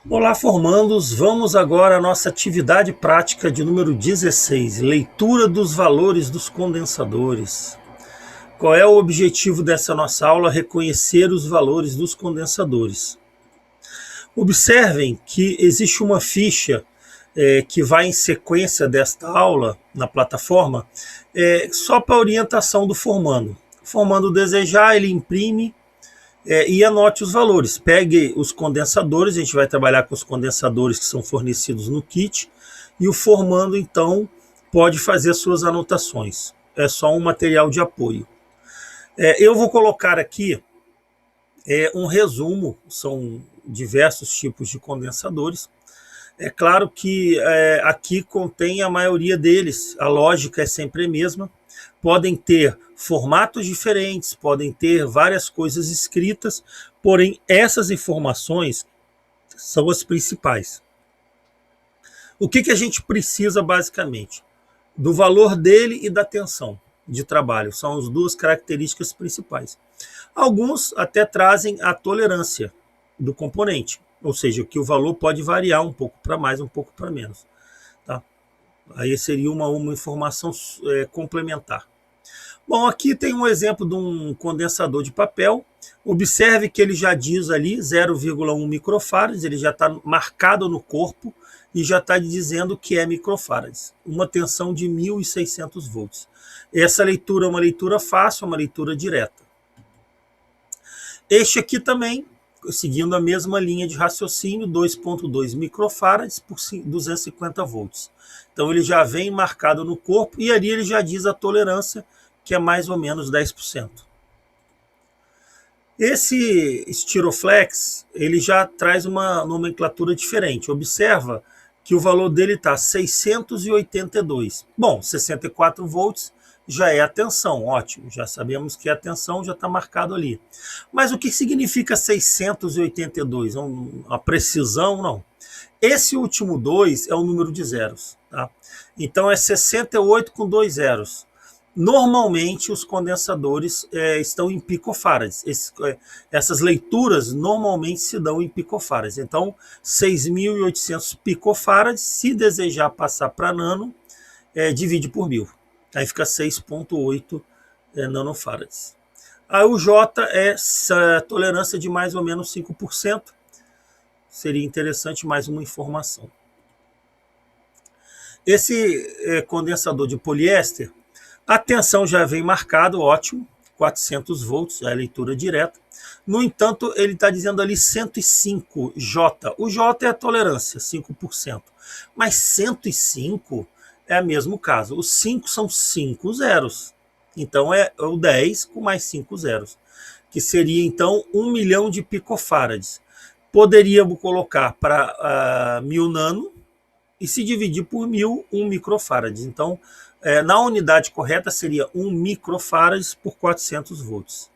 Olá, formandos! Vamos agora à nossa atividade prática de número 16, leitura dos valores dos condensadores. Qual é o objetivo dessa nossa aula? Reconhecer os valores dos condensadores. Observem que existe uma ficha que vai em sequência desta aula na plataforma, só para orientação do formando. O formando desejar, ele imprime e anote os valores. Pegue os condensadores, a gente vai trabalhar com os condensadores que são fornecidos no kit, e o formando, então, pode fazer suas anotações. É só um material de apoio. Eu vou colocar aqui um resumo, são diversos tipos de condensadores. É claro que aqui contém a maioria deles, a lógica é sempre a mesma. Podem ter formatos diferentes, podem ter várias coisas escritas, porém essas informações são as principais. O que a gente precisa basicamente? Do valor dele e da tensão de trabalho, são as duas características principais. Alguns até trazem a tolerância do componente, ou seja, que o valor pode variar um pouco para mais, um pouco para menos. Tá? Aí seria uma informação complementar. Bom, aqui tem um exemplo de um condensador de papel. Observe que ele já diz ali 0,1 microfarads, ele já está marcado no corpo e já está dizendo que é microfarads. Uma tensão de 1.600 volts. Essa leitura é uma leitura fácil, uma leitura direta. Este aqui também, seguindo a mesma linha de raciocínio, 2,2 microfarads por 250 volts. Então ele já vem marcado no corpo e ali ele já diz a tolerância, que é mais ou menos 10%. Esse Styroflex, ele já traz uma nomenclatura diferente. Observa que o valor dele está 682. Bom, 64 volts já é a tensão, ótimo. Já sabemos que a tensão já está marcado ali. Mas o que significa 682? A precisão? Não. Esse último 2 é o número de zeros. Tá? Então é 68 com 2 zeros. Normalmente os condensadores estão em picofarads. Essas leituras normalmente se dão em picofarads. Então, 6.800 picofarads, se desejar passar para nano, divide por 1.000. Aí fica 6,8 nanofarads. Aí o J é a tolerância de mais ou menos 5%. Seria interessante mais uma informação. Esse condensador de poliéster, a tensão já vem marcado, ótimo, 400 volts, é a leitura direta. No entanto, ele está dizendo ali 105 J. O J é a tolerância, 5%. Mas 105 é o mesmo caso. Os 5 são 5 zeros. Então é o 10 com mais 5 zeros. Que seria então 1 milhão de picofarads. Poderíamos colocar para 1.000 nano e se dividir por 1.000, 1 microfarad. Então, na unidade correta seria 1 microfarad por 400 volts.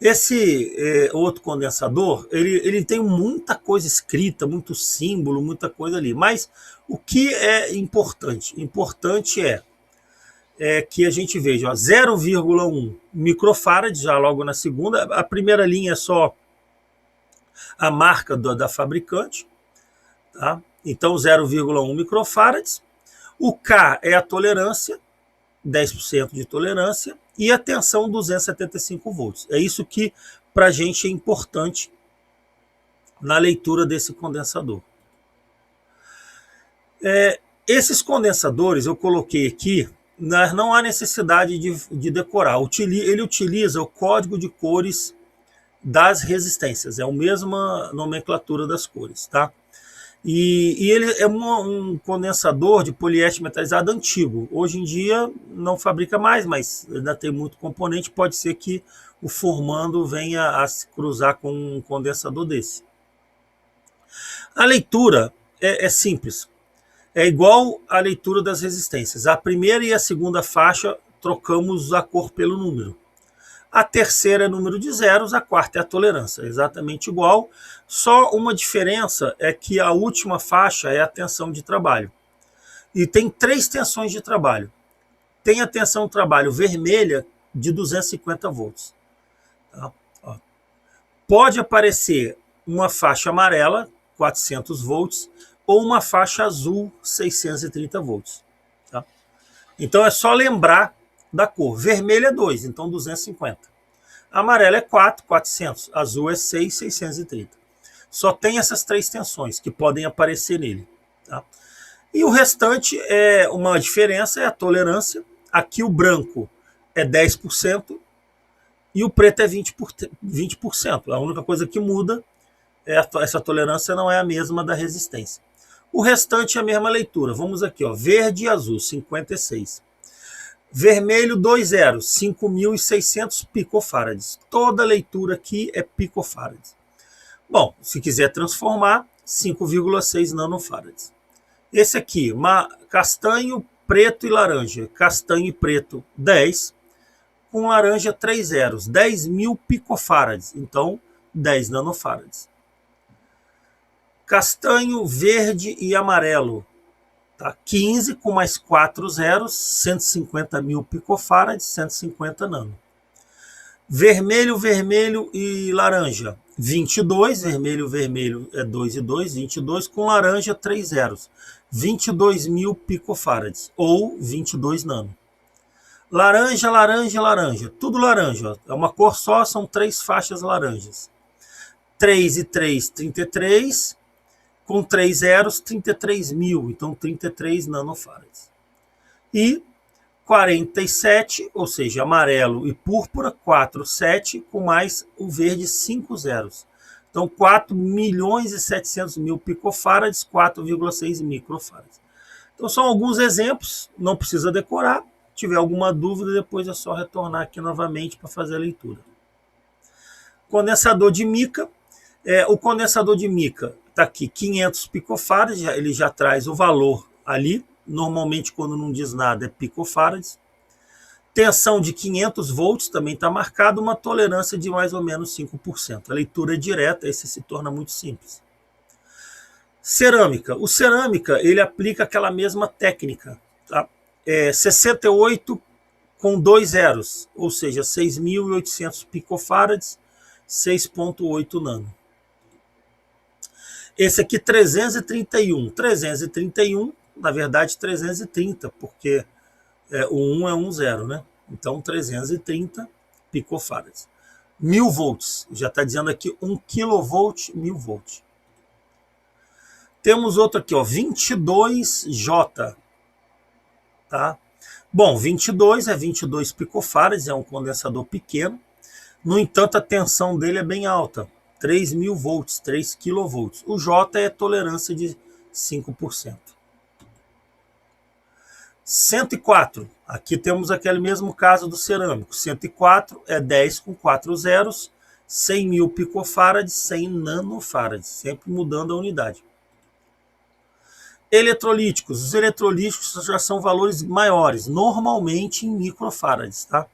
Esse outro condensador, ele tem muita coisa escrita, muito símbolo, muita coisa ali. Mas o que é importante? Importante é que a gente veja 0,1 microfarad, já logo na segunda. A primeira linha é só a marca da fabricante. Tá? Então 0,1 microfarads. O K é a tolerância, 10% de tolerância, e a tensão 275 volts. É isso que para a gente é importante na leitura desse condensador. Esses condensadores eu coloquei aqui, não há necessidade de decorar. Ele utiliza o código de cores das resistências, é a mesma nomenclatura das cores, tá? E ele é um condensador de poliéster metalizado antigo. Hoje em dia não fabrica mais, mas ainda tem muito componente. Pode ser que o formando venha a se cruzar com um condensador desse. A leitura é simples. É igual à leitura das resistências. A primeira e a segunda faixa trocamos a cor pelo número. A terceira é número de zeros, a quarta é a tolerância, exatamente igual. Só uma diferença é que a última faixa é a tensão de trabalho. E tem 3 tensões de trabalho. Tem a tensão de trabalho vermelha de 250 volts. Tá? Pode aparecer uma faixa amarela, 400 volts, ou uma faixa azul, 630 volts. Tá? Então é só lembrar da cor. Vermelho é 2, então 250. Amarelo é 4, 400. Azul é 6, 630. Só tem essas 3 tensões que podem aparecer nele. Tá? E o restante, uma diferença é a tolerância. Aqui o branco é 10% e o preto é 20%. A única coisa que muda é essa tolerância não é a mesma da resistência. O restante é a mesma leitura. Vamos aqui, ó, verde e azul, 56. Vermelho 20, 5.600 picofarads. Toda leitura aqui é picofarads. Bom, se quiser transformar, 5,6 nanofarads. Esse aqui, castanho, preto e laranja. Castanho e preto, 10. Com laranja, 3 zeros. 10.000 picofarads. Então, 10 nanofarads. Castanho, verde e amarelo. Tá? 15 com mais 4 zeros, 150.000 picofarads, 150 nano. Vermelho, vermelho e laranja, 22, vermelho, vermelho é 2 e 2, 22, com laranja 3 zeros, 22.000 picofarads, ou 22 nano. Laranja, laranja, laranja, tudo laranja, ó. É uma cor só, são 3 faixas laranjas. 3 e 3, 33, com 3 zeros, 33.000, então 33 nanofarads. E 47, ou seja, amarelo e púrpura, 4, 7, com mais o verde, 5 zeros. Então, 4.700.000 picofarads, 4,6 microfarads. Então, são alguns exemplos, não precisa decorar. Se tiver alguma dúvida, depois é só retornar aqui novamente para fazer a leitura. Condensador de mica. O condensador de mica está aqui, 500 picofarads, ele já traz o valor ali. Normalmente, quando não diz nada, é picofarads. Tensão de 500 volts também está marcado, uma tolerância de mais ou menos 5%. A leitura é direta, esse se torna muito simples. Cerâmica. O cerâmica, ele aplica aquela mesma técnica. Tá? 68 com 2 zeros, ou seja, 6.800 picofarads, 6,8 nano. Esse aqui, 331. 331, na verdade, 330, porque o 1 é 1 zero, né? Então, 330 picofarads. 1.000 volts, já está dizendo aqui 1 kV, 1.000 volts. Temos outro aqui, ó, 22J. Tá? Bom, 22 é 22 picofarads, é um condensador pequeno. No entanto, a tensão dele é bem alta. 3.000 volts, 3 kV. O J é tolerância de 5%. 104. Aqui temos aquele mesmo caso do cerâmico. 104 é 10 com 4 zeros, 100.000 picofarads, 100 nanofarads, sempre mudando a unidade. Eletrolíticos. Os eletrolíticos já são valores maiores, normalmente em microfarads, tá?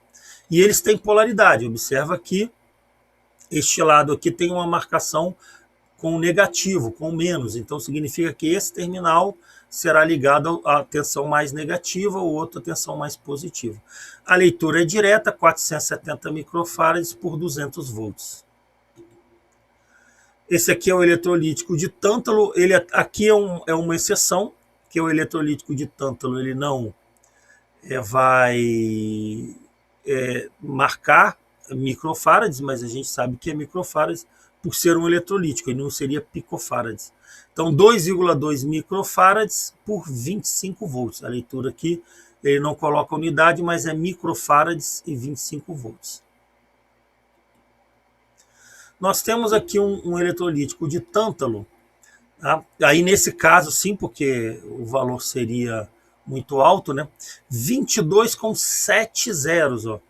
E eles têm polaridade. Observa aqui, este lado aqui tem uma marcação com negativo, com menos. Então significa que esse terminal será ligado à tensão mais negativa, o outro à tensão mais positiva. A leitura é direta, 470 microfarads por 200 volts. Esse aqui é o eletrolítico de tântalo. Ele aqui é uma exceção, que o eletrolítico de tântalo ele não vai marcar microfarads, mas a gente sabe que é microfarads por ser um eletrolítico, ele não seria picofarads. Então, 2,2 microfarads por 25 volts. A leitura aqui, ele não coloca unidade, mas é microfarads e 25 volts. Nós temos aqui um eletrolítico de tântalo. Tá? Aí, nesse caso, sim, porque o valor seria muito alto, né? 22 com 7 zeros, ó.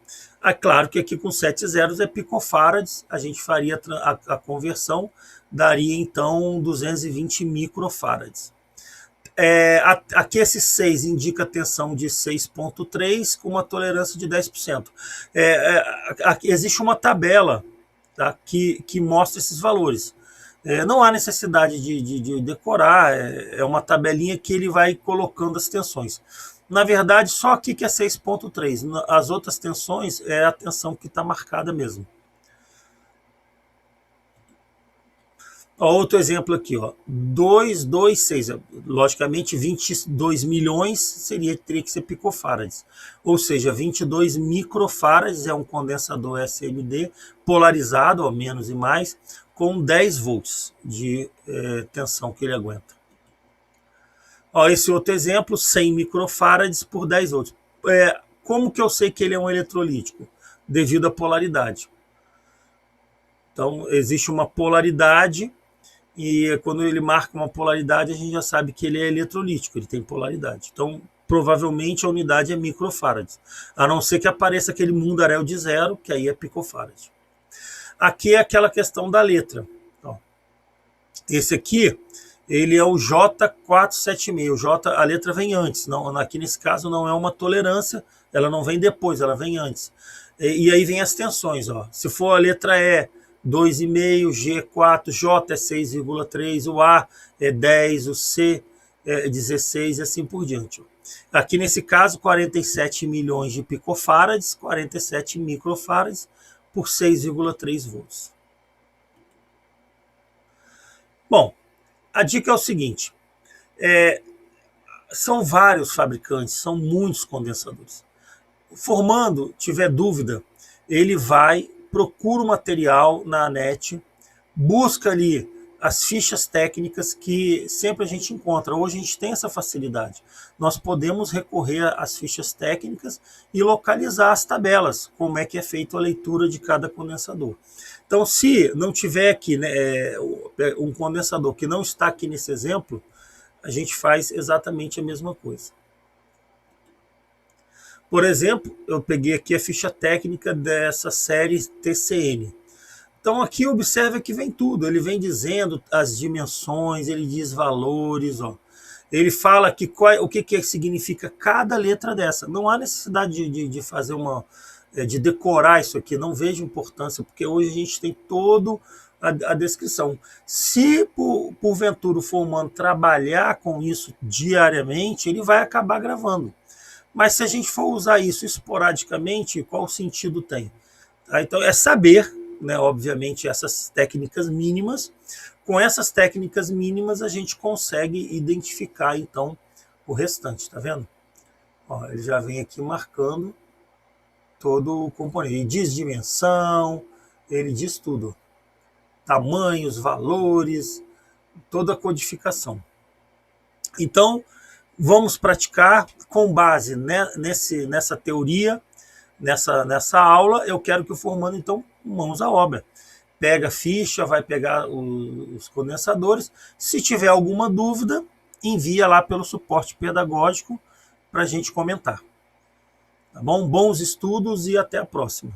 Claro que aqui com 7 zeros é picofarads, a gente faria a conversão, daria então 220 microfarads. Aqui esse 6 indica tensão de 6,3 com uma tolerância de 10%. Aqui existe uma tabela, tá, que mostra esses valores. Não há necessidade de decorar, é uma tabelinha que ele vai colocando as tensões. Na verdade, só aqui que é 6,3. As outras tensões é a tensão que está marcada mesmo. Ó, outro exemplo aqui, ó, 226, logicamente 22 milhões teria que ser picofarads, ou seja, 22 microfarads é um condensador SMD polarizado, ó, menos e mais, com 10 volts de tensão que ele aguenta. Ó, esse outro exemplo, 100 microfarads por 10 volts. Como que eu sei que ele é um eletrolítico? Devido à polaridade. Então, existe uma polaridade, e quando ele marca uma polaridade, a gente já sabe que ele é eletrolítico, ele tem polaridade. Então, provavelmente a unidade é microfarads, a não ser que apareça aquele mundaréu de zero, que aí é picofarad. Aqui é aquela questão da letra. Ó, esse aqui, ele é o J476. O J, a letra vem antes. Não, aqui nesse caso não é uma tolerância, ela não vem depois, ela vem antes. E aí vem as tensões. Ó. Se for a letra E, 2,5, G 4, J é 6,3, o A é 10, o C é 16 e assim por diante. Aqui nesse caso, 47 milhões de picofarads, 47 microfarads por 6,3 volts. Bom, a dica é o seguinte, são vários fabricantes, são muitos condensadores. O formando tiver dúvida, ele vai, procura o material na net, busca ali as fichas técnicas que sempre a gente encontra. Hoje a gente tem essa facilidade. Nós podemos recorrer às fichas técnicas e localizar as tabelas, como é que é feita a leitura de cada condensador. Então, se não tiver aqui, né, um condensador que não está aqui nesse exemplo, a gente faz exatamente a mesma coisa. Por exemplo, eu peguei aqui a ficha técnica dessa série TCN. Então aqui observa que vem tudo, ele vem dizendo as dimensões, ele diz valores, ó. Ele fala que o que significa cada letra dessa. Não há necessidade de fazer de decorar isso aqui, não vejo importância, porque hoje a gente tem todo a descrição. Se porventura o formando trabalhar com isso diariamente, ele vai acabar gravando. Mas se a gente for usar isso esporadicamente, qual sentido tem? Tá? Então é saber, né, obviamente, essas técnicas mínimas. Com essas técnicas mínimas a gente consegue identificar então o restante, tá vendo? Ó, ele já vem aqui marcando todo o componente. Ele diz dimensão, ele diz tudo. Tamanhos, valores, toda a codificação. Então, vamos praticar com base nessa teoria, nessa aula. Eu quero que o formando, então, mãos à obra. Pega a ficha, vai pegar os condensadores. Se tiver alguma dúvida, envia lá pelo suporte pedagógico para a gente comentar. Tá bom? Bons estudos e até a próxima.